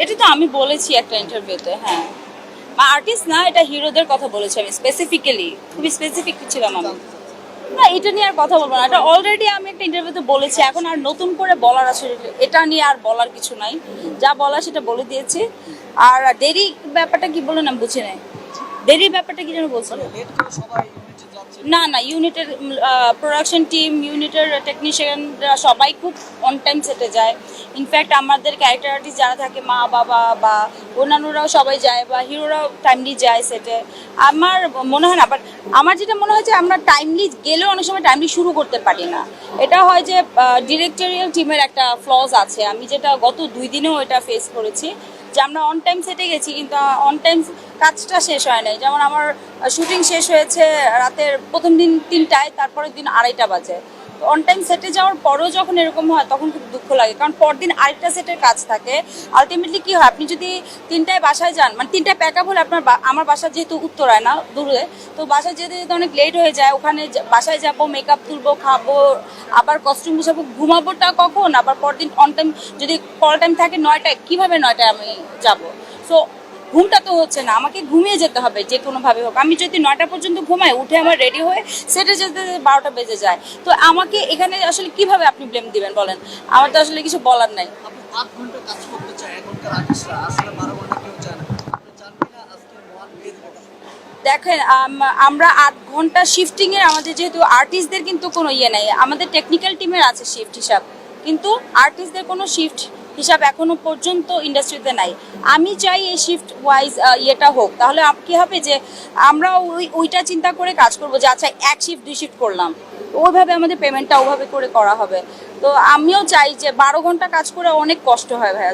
এটা তো আমি বলেছি একটা ইন্টারভিউতে। হ্যাঁ, আর্টিস্ট না, এটা হিরোদের কথা বলেছি আমি স্পেসিফিক্যালি, খুবই স্পেসিফিক ছিলাম আমি। না, এটা নিয়ে আর কথা বলবো না, এটা অলরেডি আমি একটা ইন্টারভিউতে বলেছি। এখন আর নতুন করে বলার আছে এটা নিয়ে আর বলার কিছু নাই, যা বলা সেটা বলে দিয়েছি। আর দেরি ব্যাপারটা কি বললেন আমি বুঝি নাই, দেরির ব্যাপারটা কি যেন বলছেন? না না, ইউনিটের প্রোডাকশন টিম, ইউনিটের টেকনিশিয়ানরা সবাই খুব অন টাইম সেটে যায়। ইনফ্যাক্ট আমাদের ক্যারেক্টার আর্টিস্ট যারা থাকে, মা বাবা বা অন্যান্যরাও সবাই যায়, বা হিরোরাও টাইমলি যায় সেটে। আমার মনে হয় না, বাট আমার যেটা মনে হয় যে আমরা টাইমলি গেলেও অনেক সময় টাইমলি শুরু করতে পারি না। এটা হয় যে ডিরেক্টরিয়াল টিমের একটা ফ্লজ আছে, আমি যেটা গত 2 দিনেও এটা ফেস করেছি, যে আমরা অন টাইম সেটে গেছি কিন্তু অন টাইম কাজটা শেষ হয় নাই। যেমন আমার শুটিং শেষ হয়েছে রাতের প্রথম দিন 3টায়, তারপরের দিন 2:30 বাজে। তো অন টাইম সেটে যাওয়ার পরেও যখন এরকম হয় তখন খুব দুঃখ লাগে, কারণ পরদিন আরেকটা সেটের কাজ থাকে। আলটিমেটলি কি হয়, আপনি যদি 3টায় বাসায় যান, মানে 3টায় প্যাক আপ হলে আপনার আমার বাসা যেহেতু উত্তরায় না, দূরে, তো বাসায় যেতে যেতে অনেক লেট হয়ে যায়। ওখানে বাসায় যাবো, মেকআপ তুলবো, খাবো, আবার কস্টিউম গুছাবো, ঘুমাবোটা কখন, আবার পরদিন অন টাইম যদি কল টাইম থাকে 9টায়, কীভাবে 9টায় আমি যাব? সো ঘুমটা তো হচ্ছে না, আমাকে ঘুমিয়ে যেতে হবে যে কোনোভাবে হোক। আমি যদি 9টা পর্যন্ত ঘুমাই, উঠে আমার রেডি হয়ে সেটে যেতে 12টা বেজে যায়। তো আমাকে এখানে আসলে কিভাবে আপনি ব্লেম দিবেন বলেন? আমার তো আসলে কিছু বলার নাই। আপনি 8 ঘন্টা কাজ করতে চায়, এখনকার আর্টিস্টরা আসলে 12 ঘন্টা কেউ চায় না। আপনি চান কিনা আজকে মহান পেয়ে দিবেন? দেখেন, আমরা 8 ঘন্টা শিফটিংয়ের, আমাদের যেহেতু আর্টিস্টদের কিন্তু কোনো ইয়ে নেই, আমাদের টেকনিক্যাল টিমের আছে শিফট হিসাব, কিন্তু আর্টিস্টদের কোনো শিফট হিসাব এখনো পর্যন্ত ইন্ডাস্ট্রিতে নাই। আমি চাই এই শিফট ওয়াইজ ইয়েটা হোক, তাহলে কি হবে যে আমরা ওইটা চিন্তা করে কাজ করবো যে আচ্ছা 1 শিফট 2 শিফট করলাম, ওইভাবে আমাদের পেমেন্টটা ওভাবে করে করা হবে। তো আমিও চাই যে 12 ঘন্টা কাজ করে অনেক কষ্ট হয় ভাইয়া।